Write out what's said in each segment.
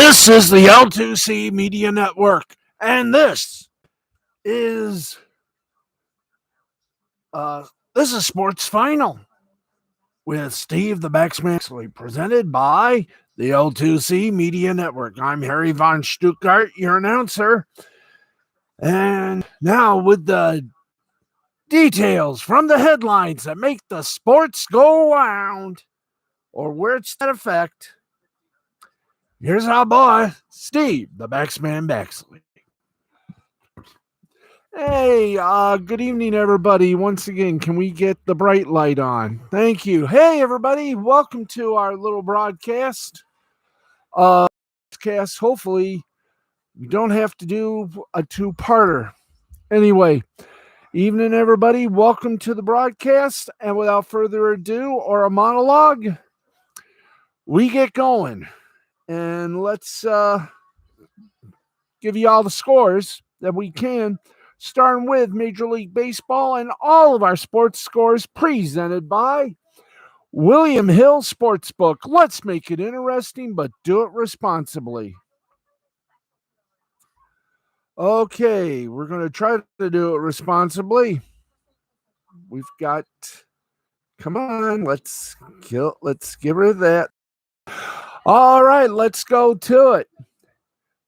This is the L2C Media Network, and is this is Sports Final with Steve the Baxman, presented by the L2C Media Network. I'm Harry von Stuttgart, your announcer, and now with the details from the headlines that make the sports go around, or where it's that effect. Here's our boy, Steve the Baxman Baxley. Hey, good evening, everybody. Once again, can we get the bright light on? Thank you. Hey, everybody. Welcome to our little broadcast. Hopefully, we don't have to do a two-parter. Anyway, evening, everybody. Welcome to the broadcast. And without further ado or a monologue, we get going. And let's give you all the scores that we can. Starting with Major League Baseball and all of our sports scores presented by William Hill Sportsbook. Let's make it interesting, but do it responsibly. Okay, we're going to try to do it responsibly. We've got, come on, let's get rid of that. All right, let's go to it.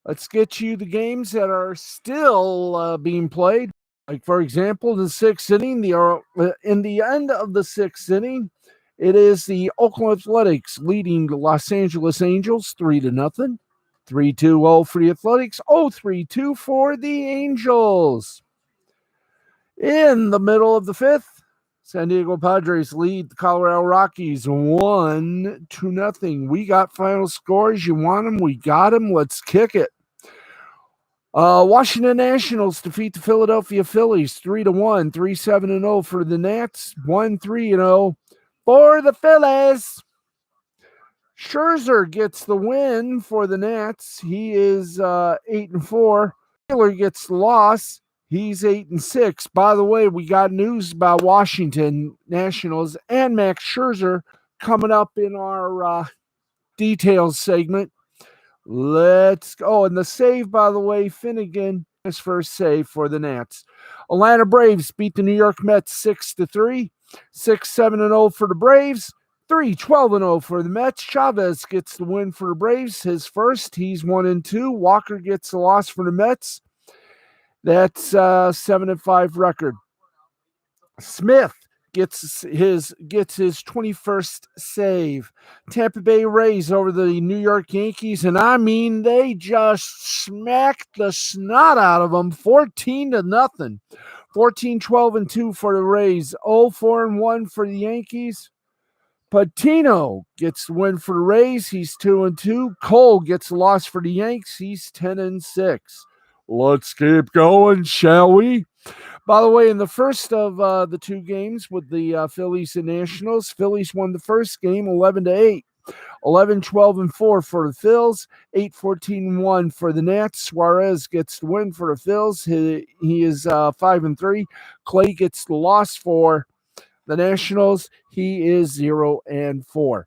Let's get you the games that are still being played. Like, for example, the sixth inning, in the end of the sixth inning, it is the Oakland Athletics leading the Los Angeles Angels 3-0. 3-2-0 for the Athletics, 0-3-2 for the Angels. In the middle of the fifth, San Diego Padres lead the Colorado Rockies 1-0. We got final scores. You want them? We got them. Let's kick it. Washington Nationals defeat the Philadelphia Phillies 3-1, 3-7-0 for the Nats, 1-3-0 for the Phillies. Scherzer gets the win for the Nats. He is 8-4. Taylor gets the loss. He's 8-6. By the way, we got news about Washington Nationals and Max Scherzer coming up in our details segment. Let's go. And the save, by the way, Finnegan, his first save for the Nats. Atlanta Braves beat the New York Mets 6-3. 6-7-0 for the Braves. 3-12-0 for the Mets. Chavez gets the win for the Braves. His first. He's 1-2. Walker gets the loss for the Mets. That's 7-5 record. Smith gets his 21st save. Tampa Bay Rays over the New York Yankees, and I mean they just smacked the snot out of them, 14-0. 14-12-2 for the Rays, 0-4-1 for the Yankees. Patino gets the win for the Rays. He's 2-2. Cole gets the loss for the Yanks. He's 10-6. Let's keep going, shall we? By the way, in the first of the two games with the Phillies and Nationals, Phillies won the first game 11-8. 11-12-4 for the Phils, 8-14-1 for the Nats. Suarez gets the win for the Phils. He is 5-3. Clay gets the loss for the Nationals. He is 0-4.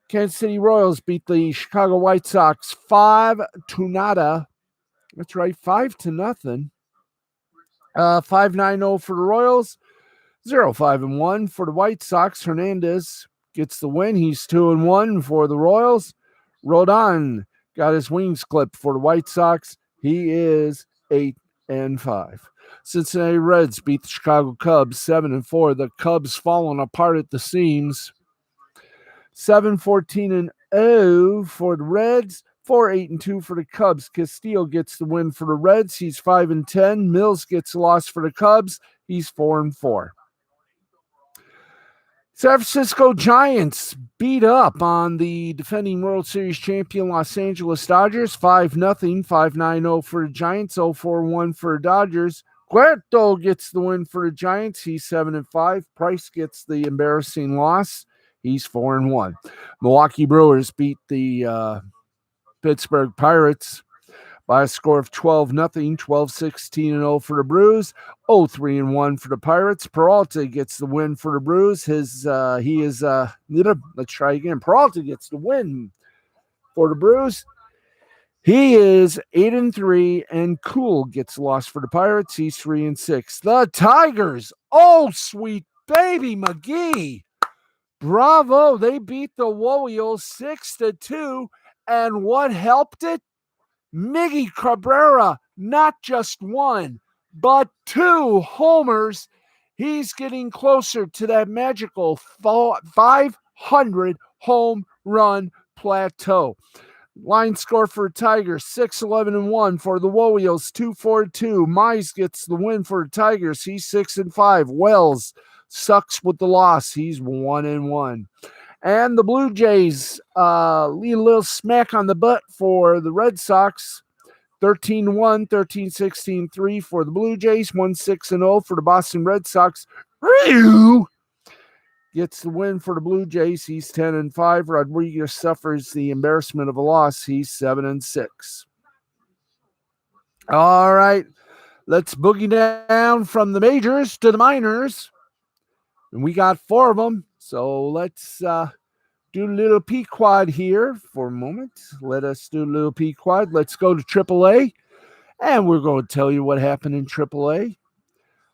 Kansas City Royals beat the Chicago White Sox 5-0. That's right, 5-0. 5-9-0 for the Royals, 0-5-1 for the White Sox. Hernandez gets the win. He's 2-1 for the Royals. Rodon got his wings clipped for the White Sox. He is 8-5. Cincinnati Reds beat the Chicago Cubs 7-4. The Cubs falling apart at the seams. 7-14-0 for the Reds. 4-8-2 for the Cubs. Castillo gets the win for the Reds. He's 5-10. Mills gets the loss for the Cubs. He's 4-4. San Francisco Giants beat up on the defending World Series champion Los Angeles Dodgers 5-0. 5-9-0 for the Giants. 0-4-1 for the Dodgers. Guerto gets the win for the Giants. He's 7-5. Price gets the embarrassing loss. He's 4-1. Milwaukee Brewers beat the Pittsburgh Pirates by a score of 12-0, 12-16-0 for the Brews, 0-3-1 for the Pirates. Peralta gets the win for the Brews. Let's try again. Peralta gets the win for the Brews. He is 8-3, and Cool gets lost for the Pirates. He's 3-6. The Tigers. Oh, sweet baby McGee. Bravo. They beat the Warriors 6-2. And what helped it? Miggy Cabrera, not just one, but 2 homers. He's getting closer to that magical 500 home run plateau. Line score for Tigers, 6-11-1. For the Warriors, 2-4-2. Mize gets the win for the Tigers. He's 6-5. Wells sucks with the loss. He's 1-1. And the Blue Jays lead a little smack on the butt for the Red Sox. 13-1, 13-16-3 for the Blue Jays. 1-6-0 for the Boston Red Sox. Ryu gets the win for the Blue Jays. He's 10-5. Rodriguez suffers the embarrassment of a loss. He's 7-6. All right, let's boogie down from the majors to the minors. And we got 4 of them. So let's do a little Pequod here for a moment. Let us do a little Pequod. Let's go to AAA. And we're going to tell you what happened in AAA.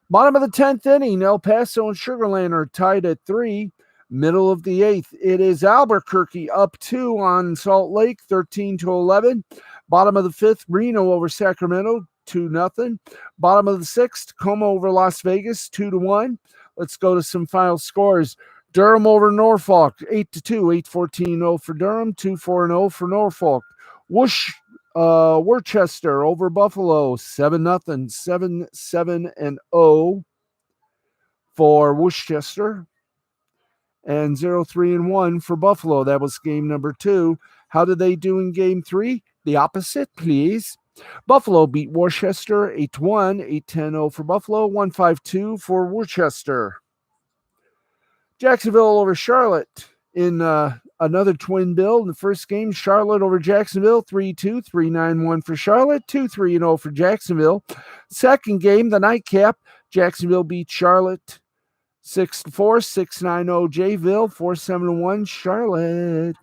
Bottom of the 10th inning, El Paso and Sugar Land are tied at 3. Middle of the 8th, it is Albuquerque up 2 on Salt Lake, 13-11. Bottom of the 5th, Reno over Sacramento, 2-0. Bottom of the 6th, Tacoma over Las Vegas, 2-1. Let's go to some final scores. Durham over Norfolk, 8-2, 8-14-0 for Durham, 2-4-0 for Norfolk. Worcester over Buffalo, 7-0, 7-7-0 for Worcester, and 0-3-1 for Buffalo. That was game number 2. How did they do in game 3? The opposite, please. Buffalo beat Worcester 8-1, 8-10-0 for Buffalo, 1-5-2 for Worcester. Jacksonville over Charlotte in another twin bill. In the first game, Charlotte over Jacksonville, 3-2, 3-9-1 for Charlotte, 2-3-0 for Jacksonville. Second game, the nightcap, Jacksonville beat Charlotte 6-4, 6-9-0 Jayville, 4-7-1 Charlotte.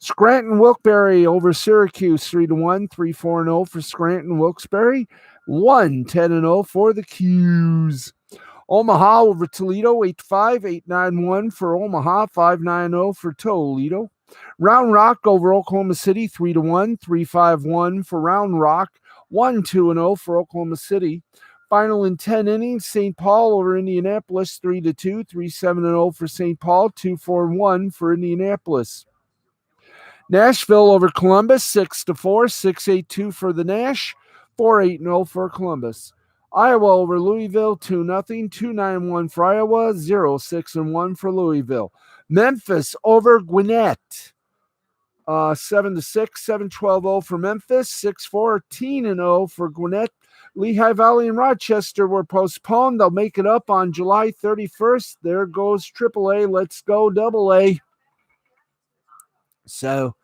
Scranton Wilkes-Barre over Syracuse, 3-1, 3-4-0 for Scranton Wilkes-Barre, 1-10-0 for the Qs. Omaha over Toledo, 8-5, 8-9-1 for Omaha, 5-9-0 for Toledo. Round Rock over Oklahoma City, 3-1, 3-5-1 for Round Rock, 1-2-0 for Oklahoma City. Final in 10 innings, St. Paul over Indianapolis, 3-2, 3-7-0 for St. Paul, 2-4-1 for Indianapolis. Nashville over Columbus, 6-4, 6-8-2 for the Nash, 4-8-0 for Columbus. Iowa over Louisville, 2-0, 2-9-1 for Iowa, 0-6-1 for Louisville. Memphis over Gwinnett, 7-6, 7-12-0 for Memphis, 6-14-0 for Gwinnett. Lehigh Valley and Rochester were postponed. They'll make it up on July 31st. There goes AAA. Let's go AA. So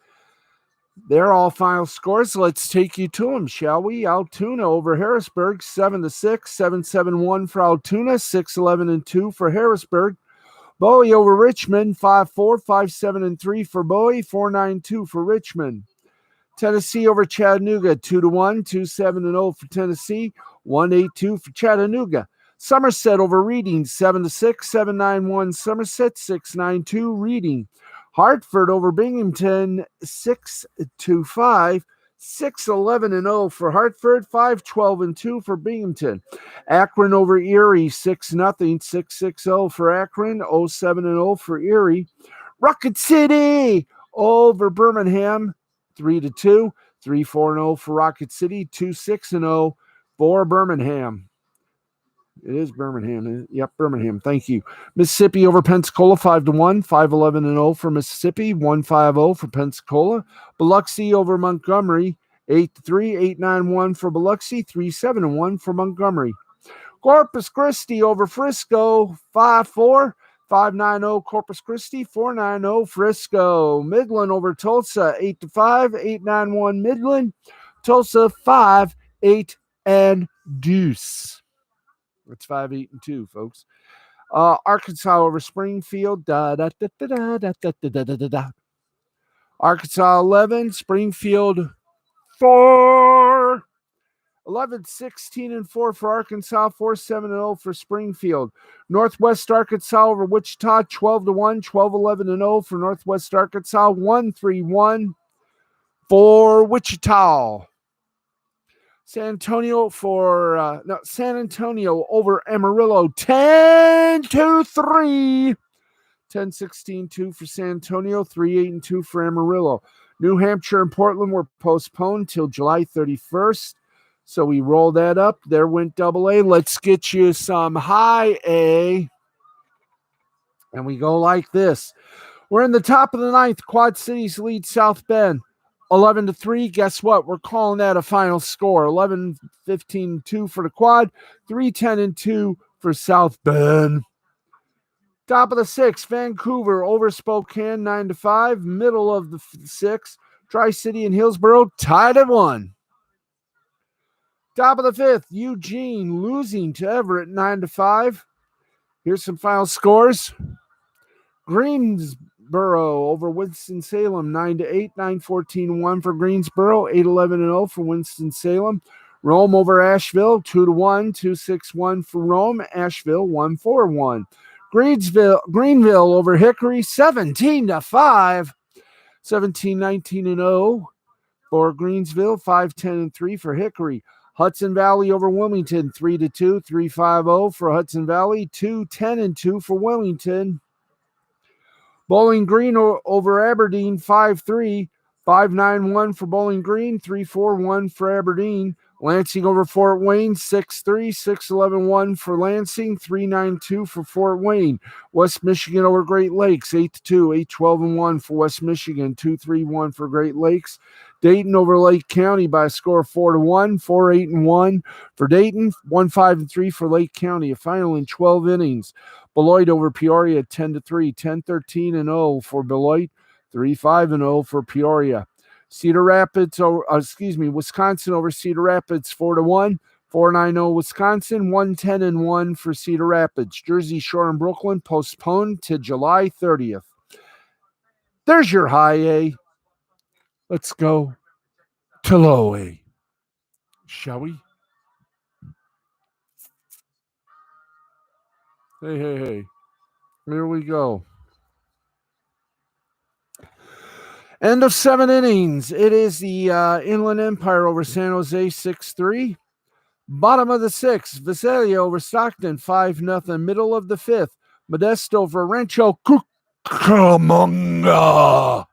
they're all final scores. Let's take you to them, shall we? Altoona over Harrisburg, 7-6, 7-7-1 for Altoona, 6-11-2 for Harrisburg. Bowie over Richmond, 5-4, 5-7-3 for Bowie, 4-9-2 for Richmond. Tennessee over Chattanooga, 2-1, 2-7-0 for Tennessee, 1-8-2 for Chattanooga. Somerset over Reading, 7-6, 7-9-1 Somerset, 6-9-2 Reading. Hartford over Binghamton, 6-5, 6-11-0 for Hartford, 5-12-2 for Binghamton. Akron over Erie, 6-0, 6-6-0 for Akron, 0-7-0 for Erie. Rocket City over Birmingham, 3-2, 3-4-0 for Rocket City, 2-6-0 for Birmingham. It is Birmingham. Yep, Birmingham. Thank you. Mississippi over Pensacola, 5-1, 5-11-0 for Mississippi, 1-5-0 for Pensacola. Biloxi over Montgomery, 8-3, 8-9-1 for Biloxi, 3-7-1 for Montgomery. Corpus Christi over Frisco, 5-4, 5-9-0 Corpus Christi, 4-9-0 Frisco. Midland over Tulsa, 8-5, 8-9-1 Midland. Tulsa, 5-8 and deuce. It's 5-8-2, folks. Arkansas over Springfield. Arkansas 11, Springfield 4. 11-16-4 for Arkansas, 4-7-0 for Springfield. Northwest Arkansas over Wichita, 12-1, 12-11-0 for Northwest Arkansas, 1-3-1 for Wichita. San Antonio over Amarillo, 10-3. 10-16-2 for San Antonio, 3-8-2 for Amarillo. New Hampshire and Portland were postponed till July 31st. So we roll that up. There went double A. Let's get you some high A. And we go like this. We're in the top of the ninth. Quad Cities lead South Bend 11-3. Guess what? We're calling that a final score. 11-15-2 for the Quad. 3-10-2 for South Bend. Top of the sixth, Vancouver over Spokane 9-5. Middle of the sixth, Tri-City and Hillsboro tied at 1. Top of the fifth, Eugene losing to Everett 9-5. Here's some final scores. Greensboro over Winston-Salem 9-8, 9-14-1 for Greensboro, 8-11-0 for Winston-Salem. Rome over Asheville 2-1, 2-6-1 for Rome. Asheville 1-4-1. Greenville over Hickory 17-5, 17-19-0 for Greensville, 5-10-3 for Hickory. Hudson Valley over Wilmington 3-2, 3-5-0 for Hudson Valley, 2-10-2 for Wilmington. Bowling Green over Aberdeen 5-3, 5-9-1 for Bowling Green, 3-4-1 for Aberdeen. Lansing over Fort Wayne, 6-3, 6-11-1 for Lansing, 3-9-2 for Fort Wayne. West Michigan over Great Lakes, 8-2, 8-12-1 for West Michigan, 2-3-1 for Great Lakes. Dayton over Lake County by a score of 4-1, 4-8-1 for Dayton, 1-5-3 for Lake County. A final in 12 innings. Beloit over Peoria, 10-3, 10-13-0 for Beloit, 3-5-0 for Peoria. Wisconsin over Cedar Rapids 4-1, 4-9-0 Wisconsin, 1-10-1 for Cedar Rapids. Jersey Shore and Brooklyn postponed to July 30th. There's your high A. Let's go to low A, shall we? Hey. Here we go. End of 7 innings. It is the Inland Empire over San Jose 6-3. Bottom of the 6th, Visalia over Stockton 5-0. Middle of the 5th, Modesto over Rancho Cucamonga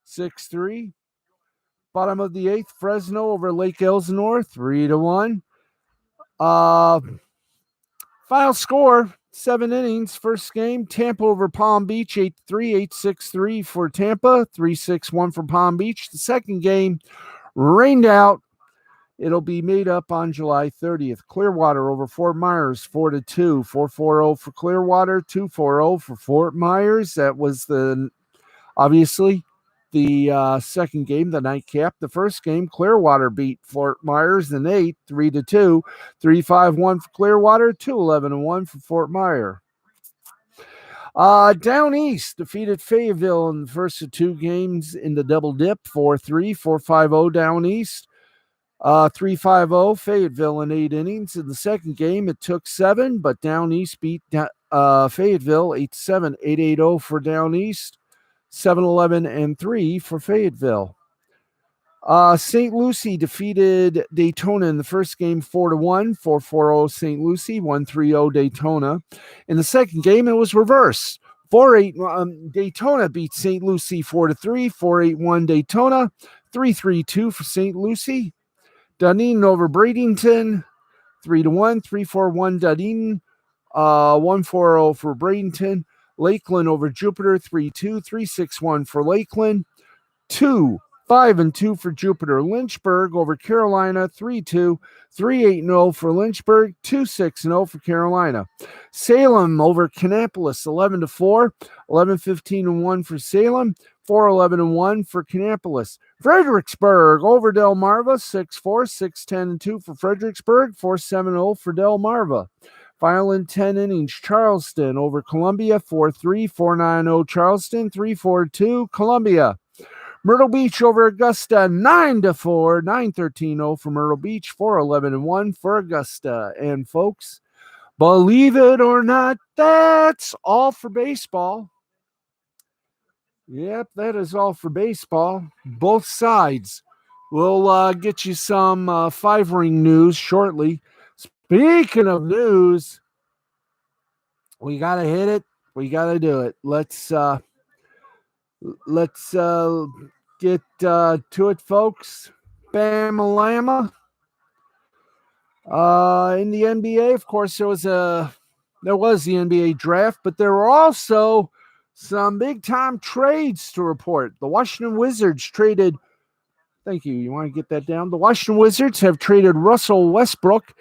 6-3. Bottom of the 8th, Fresno over Lake Elsinore 3-1. Final score, 7 innings. First game, Tampa over Palm Beach 8-3, 8-6-3 for Tampa, 3-6-1 for Palm Beach. The second game, rained out. It'll be made up on July 30th. Clearwater over Fort Myers 4-2, 4-4-0 for Clearwater, 2-4-0 for Fort Myers. That was obviously the second game, the nightcap. The first game, Clearwater beat Fort Myers in 8, 3-2, 3-5-1 for Clearwater, 2-11-1 for Fort Myers. Down East defeated Fayetteville in the first of 2 games in the double dip, 4-3, 4-5-0 Down East. 3-5-0 Fayetteville in 8 innings. In the second game, it took 7, but Down East beat Fayetteville 8-7, 8-8-0 for Down East. 7-11-3 for Fayetteville. St. Lucie defeated Daytona in the first game 4-1, 4-4-0 St. Lucie, 1-3-0 Daytona. In the second game, it was reversed. 4-8 Daytona beat St. Lucie 4-3, 4-8-1 Daytona, 3-3-2 for St. Lucie. Dunedin over Bradenton, 3-1, 3-4-1 Dunedin, 1-4-0 for Bradenton. Lakeland over Jupiter, 3-2, 3-6-1 for Lakeland, 2-5-2 for Jupiter. Lynchburg over Carolina, 3-2, 3-8-0 for Lynchburg, 2-6-0 for Carolina. Salem over Kannapolis, 11-4, 11-15-1 for Salem, 4-11-1 for Kannapolis. Fredericksburg over Delmarva, 6-4, 6-10-2 for Fredericksburg, 4-7-0 for Delmarva. Final in 10 innings, Charleston over Columbia, 4-3, 4-9-0 Charleston, 3-4-2 Columbia. Myrtle Beach over Augusta 9-4, 9-13-0 for Myrtle Beach, 4-11-1 for Augusta. And folks, believe it or not, that's all for baseball. Yep, that is all for baseball. Both sides. We'll get you some five-ring news shortly. Speaking of news, we got to hit it. We got to do it. Let's get to it, folks. Bam-a-lama. In the NBA, of course, there was the NBA draft, but there were also some big-time trades to report. The Washington Wizards traded. Thank you. You want to get that down? The Washington Wizards have traded Russell Westbrook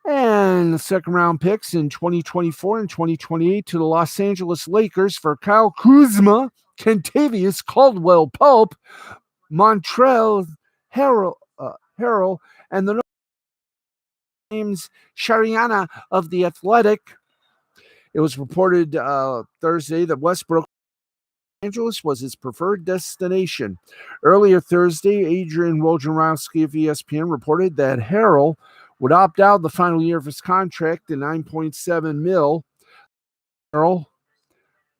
and second-round picks in 2024 and 2028 to the Los Angeles Lakers for Kyle Kuzma, Kentavious Caldwell-Pope, Montrezl Harrell, and the James Shariana of The Athletic. It was reported Thursday that Westbrook Angeles was his preferred destination. Earlier Thursday, Adrian Wojnarowski of ESPN reported that Harrell would opt out the final year of his contract at $9.7 million. Harrell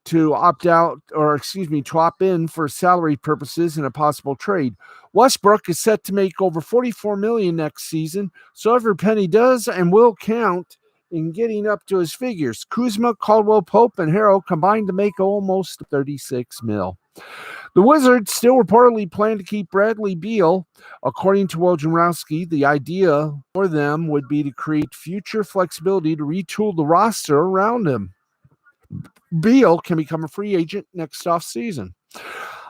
to opt in for salary purposes in a possible trade. Westbrook is set to make over $44 million next season, so every penny does and will count in getting up to his figures. Kuzma, Caldwell-Pope, and Harrell combined to make almost $36 million. The Wizards still reportedly plan to keep Bradley Beal. According to Wojnarowski, the idea for them would be to create future flexibility to retool the roster around him. Beal can become a free agent next offseason.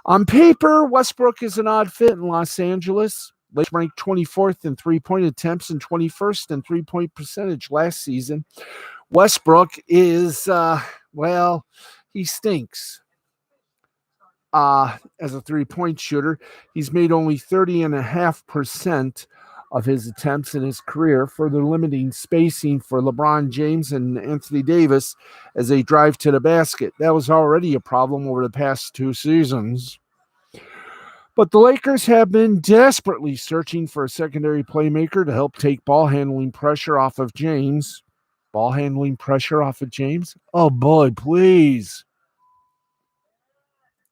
On paper, Westbrook is an odd fit in Los Angeles. Lakers ranked 24th in three-point attempts and 21st in three-point percentage last season. Westbrook is, he stinks as a three-point shooter. He's made only 30.5% of his attempts in his career, further limiting spacing for LeBron James and Anthony Davis as they drive to the basket. That was already a problem over the past two seasons. But the Lakers have been desperately searching for a secondary playmaker to help take ball handling pressure off of James. Ball handling pressure off of James? Oh boy, please.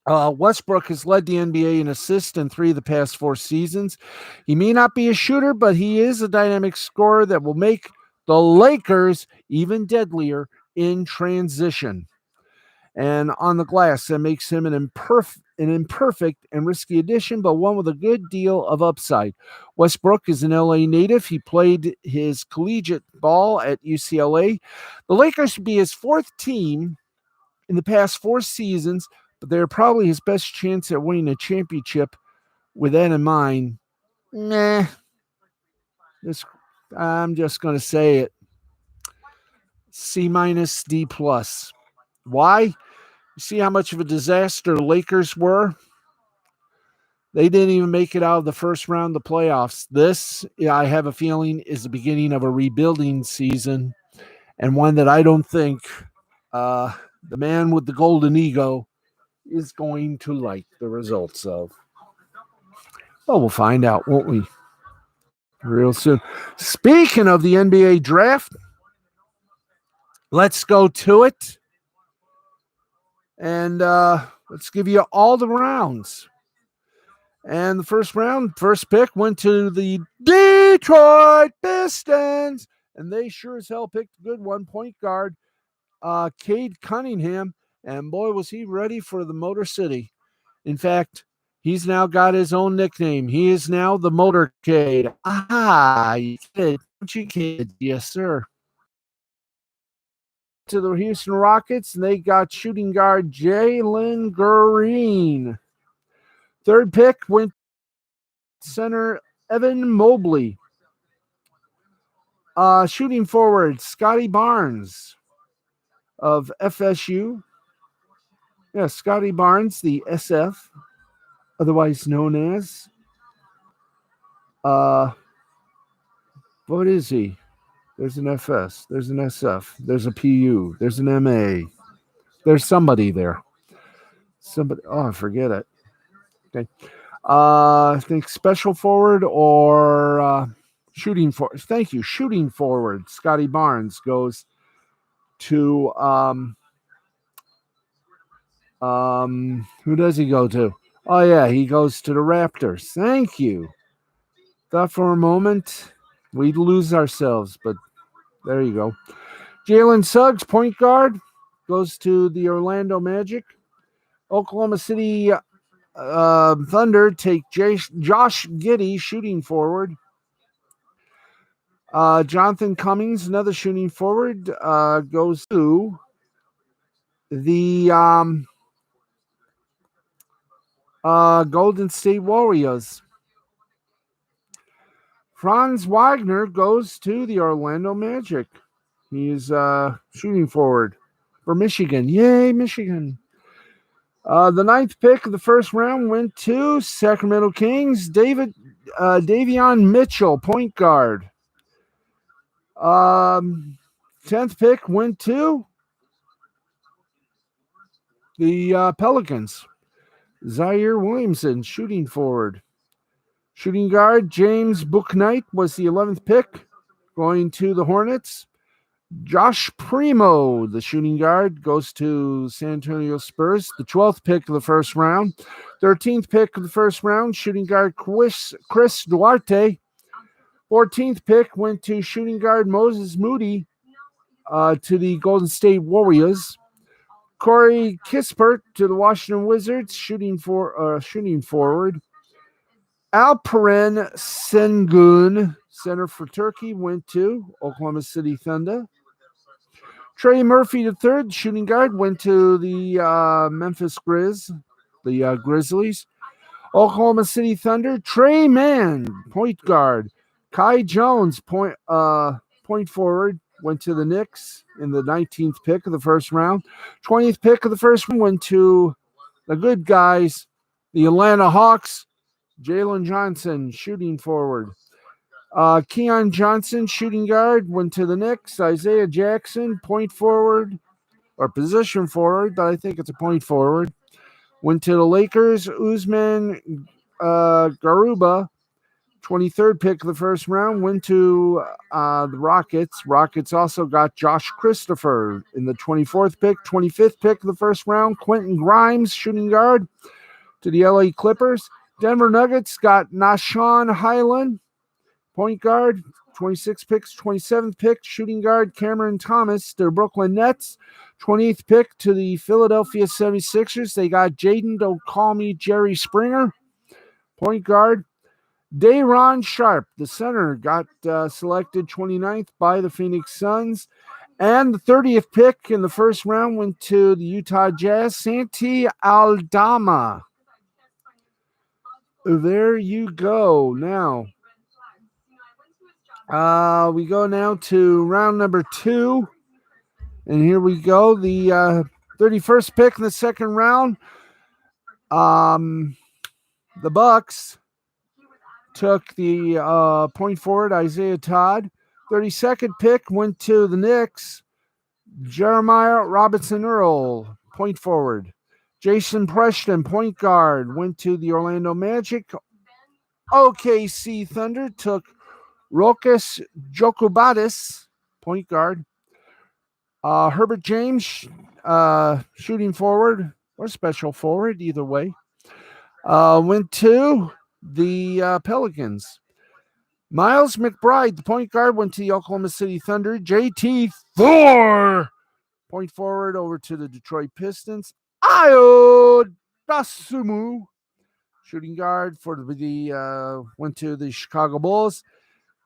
Westbrook has led the NBA in assists in 3 of the past 4 seasons. He may not be a shooter, but he is a dynamic scorer that will make the Lakers even deadlier in transition. And on the glass, that makes him an imperfect and risky addition, but one with a good deal of upside. Westbrook is an LA native. He played his collegiate ball at UCLA. The Lakers would be his 4th team in the past 4 seasons, but they're probably his best chance at winning a championship. With that in mind, I'm just going to say it. C-, D+. Why? You see how much of a disaster the Lakers were? They didn't even make it out of the first round of the playoffs. This, I have a feeling, is the beginning of a rebuilding season, and one that I don't think the man with the golden ego is going to like the results of. Well, we'll find out, won't we? Real soon. Speaking of the NBA draft, let's go to it. And let's give you all the rounds. And the first pick went to the Detroit Pistons. And they sure as hell picked a good one, point guard, Cade Cunningham. And boy, was he ready for the Motor City. In fact, he's now got his own nickname. He is now the Motorcade. You kid, don't you kid? Yes, sir. To the Houston Rockets, and they got shooting guard Jalen Green. Third pick went center Evan Mobley. Shooting forward Scotty Barnes of FSU. Yeah, Scotty Barnes, the SF, otherwise known as. What is he? There's an FS. There's an SF. There's a PU. There's an MA. There's somebody there. Somebody. Oh, forget it. Okay. I think special forward or shooting forward. Thank you. Shooting forward. Scotty Barnes goes to who does he go to? Oh yeah, he goes to the Raptors. Thank you. Thought for a moment we'd lose ourselves, but there you go. Jalen Suggs, point guard, goes to the Orlando Magic. Oklahoma City Thunder take Josh Giddey, shooting forward. Jonathan Cummings, another shooting forward, goes to the Golden State Warriors. Franz Wagner goes to the Orlando Magic. He's shooting forward for Michigan. Yay, Michigan. The ninth pick of the first round went to Sacramento Kings. Davion Mitchell, point guard. 10th pick went to the Pelicans. Zaire Williamson, shooting forward. Shooting guard James Bouknight was the 11th pick, going to the Hornets. Josh Primo, the shooting guard, goes to San Antonio Spurs, the 12th pick of the first round. 13th pick of the first round, shooting guard Chris Duarte. 14th pick went to shooting guard Moses Moody to the Golden State Warriors. Corey Kispert to the Washington Wizards, shooting forward. Alperen Sengun, center for Turkey, went to Oklahoma City Thunder. Trey Murphy III, shooting guard, went to the Memphis Grizzlies. Oklahoma City Thunder. Trey Mann, point guard. Kai Jones, point forward, went to the Knicks in the 19th pick of the first round. 20th pick of the first one went to the good guys, the Atlanta Hawks. Jalen Johnson, shooting forward. Keon Johnson, shooting guard, went to the Knicks. Isaiah Jackson, point forward, or position forward, but I think it's a point forward, went to the Lakers. Usman Garuba, 23rd pick of the first round, went to the Rockets. Rockets also got Josh Christopher in the 24th pick. 25th pick of the first round, Quentin Grimes, shooting guard, to the LA Clippers. Denver Nuggets got Nashawn Highland, point guard, 26th pick. 27th pick, shooting guard Cameron Thomas to the Brooklyn Nets. 28th pick to the Philadelphia 76ers. They got Jaden, don't call me Jerry Springer, point guard. Day'Ron Sharpe, the center, got selected 29th by the Phoenix Suns. And the 30th pick in the first round went to the Utah Jazz, Santi Aldama. There you go. Now, we go now to round number 2. And here we go. The 31st pick in the second round. The Bucks took the point forward, Isaiah Todd. 32nd pick went to the Knicks. Jeremiah Robinson Earl, point forward. Jason Preston, point guard, went to the Orlando Magic. OKC Thunder took Rokas Jokubaitis, point guard. Herbert James, shooting forward or special forward, either way, went to the Pelicans. Miles McBride, the point guard, went to the Oklahoma City Thunder. JT Thor, point forward, over to the Detroit Pistons. Ayo Dosunmu, shooting guard for went to the Chicago Bulls.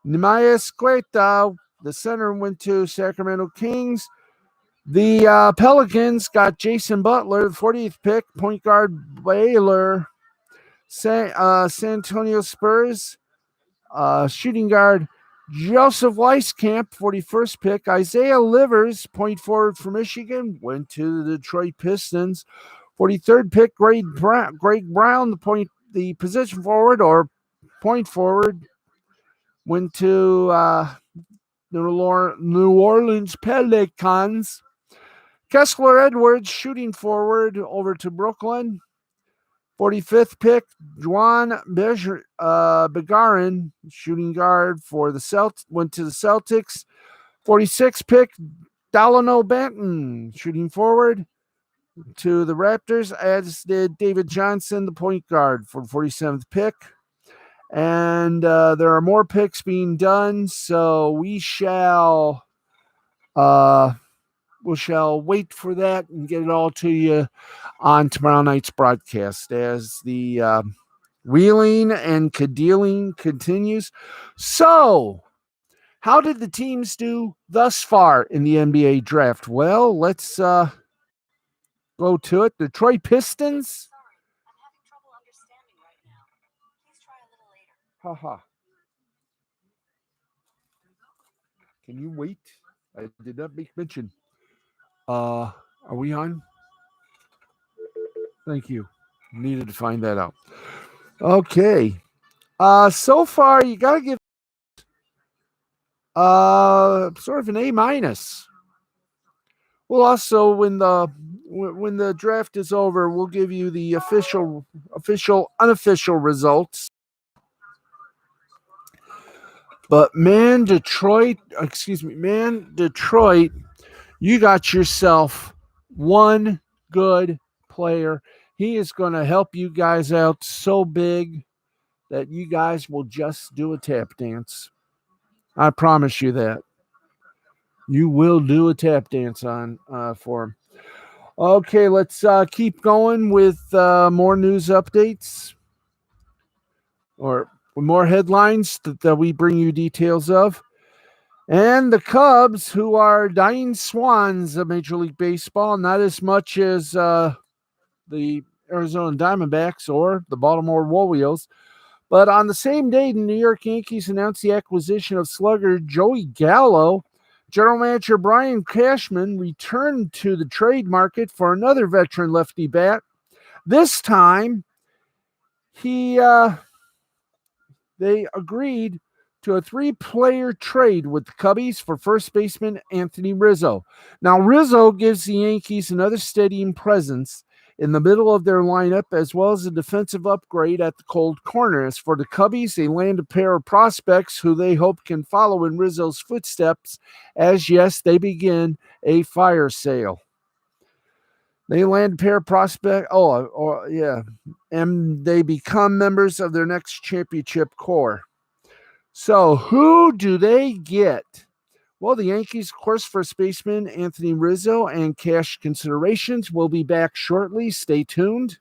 Neemias Queta, the center, went to Sacramento Kings. The Pelicans got Jason Butler, the 40th pick, point guard Baylor. San Antonio Spurs, shooting guard Joseph Weiskamp, 41st pick. Isaiah Livers, point forward for Michigan, went to the Detroit Pistons. 43rd pick, Greg Brown, the position forward or point forward, went to the New Orleans Pelicans. Kessler Edwards, shooting forward, over to Brooklyn. 45th pick, Juan Begarin, shooting guard for the went to the Celtics. 46th pick, Delano Banton, shooting forward to the Raptors, as did David Johnson, the point guard, for the 47th pick. And there are more picks being done, so we shall wait for that and get it all to you on tomorrow night's broadcast as the wheeling and cadealing continues. So, how did the teams do thus far in the NBA draft? Well, let's go to it. Detroit Pistons. Haha. Can you wait? I did not make mention. Are we on? Thank you. Needed to find that out. Okay. So far you gotta give sort of an A minus. We'll also when the draft is over, we'll give you the official, unofficial results. But Detroit, you got yourself one good player. He is going to help you guys out so big that you guys will just do a tap dance. I promise you that. You will do a tap dance for him. Okay, let's keep going with more news updates or more headlines that we bring you details of. And the Cubs, who are dying swans of Major League Baseball, not as much as the Arizona Diamondbacks or the Baltimore Orioles. But on the same day, the New York Yankees announced the acquisition of slugger Joey Gallo. General Manager Brian Cashman returned to the trade market for another veteran lefty bat. This time, they agreed to a 3-player trade with the Cubbies for first baseman Anthony Rizzo. Now, Rizzo gives the Yankees another steadying presence in the middle of their lineup, as well as a defensive upgrade at the cold corner. As for the Cubbies, they land a pair of prospects who they hope can follow in Rizzo's footsteps, as yes, they begin a fire sale. They land a pair of prospects, and they become members of their next championship core. So who do they get? Well, the Yankees, of course, first baseman Anthony Rizzo, and cash considerations will be back shortly. Stay tuned.